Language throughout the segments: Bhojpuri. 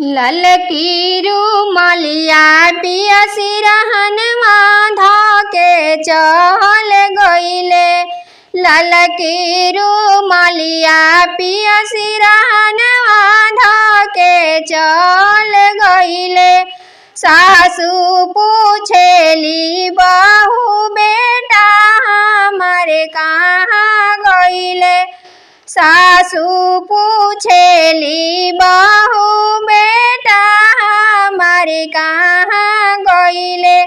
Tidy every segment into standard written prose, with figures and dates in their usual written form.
ललकी रुमालिया पिया सिरहनवा धके चल गइले। ललकी रुमालिया पिया सिरहनवा धके चल गइले। सासू पूछेली बहू बेटा हमारे कहाँ गइले। सासू पूछेली बहू बेटा हमारे कहाँ गइले।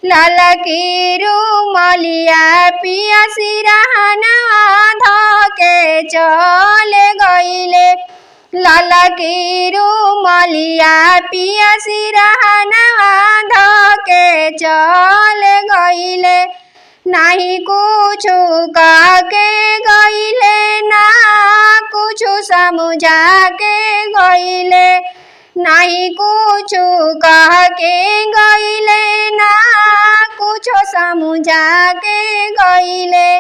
ललकी रुमालिया पिया सिरहनवा धके चल गइले। ललकी रुमालिया पिया सिरहनवा धके चल गइले। नहीं कुछु कह के गइले ना कुछु समझा के गइले। नहीं कुछु कह के गइले ना कुछु समझा के गइले।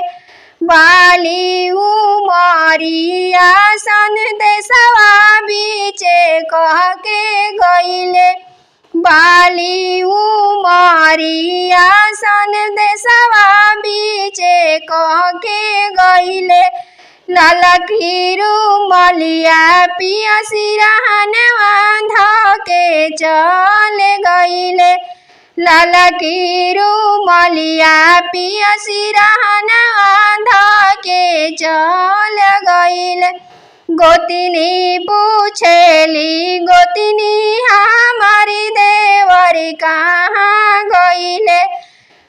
बाली उमरिया सन देशवा बीचे कह के गइले। बाली उमरिया सन देशवा बीचे कह के गइले। ललकी रुमालिया पिया सिरहनवा धके चल गइले। ललकी रुमालिया पिया सिरहनवा धके चल गइले। गोतिनी पूछेली गोतिनी हमारी देवरी कहाँ गइले।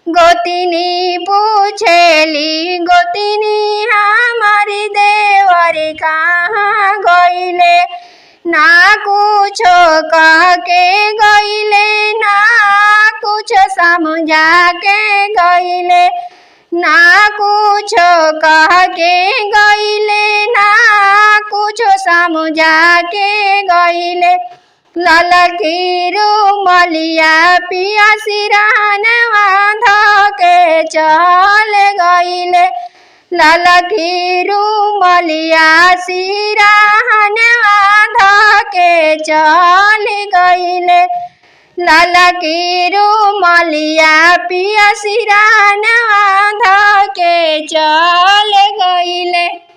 गोतिनी पूछेली गोतिनी हमारी देवरी कहाँ गइले। ना कुछो कह के गइले ना कुछ समझा के गइले। ना कुछो कह के गइले ना कुछ समझा के गइले। ललकी रुमालिया पिया सिरहनवा धके चल गइले। ललकी रुमालिया सिरहनवा धके चल गइले। ललकी रुमालिया पिया सिरहनवा धके चल गइले।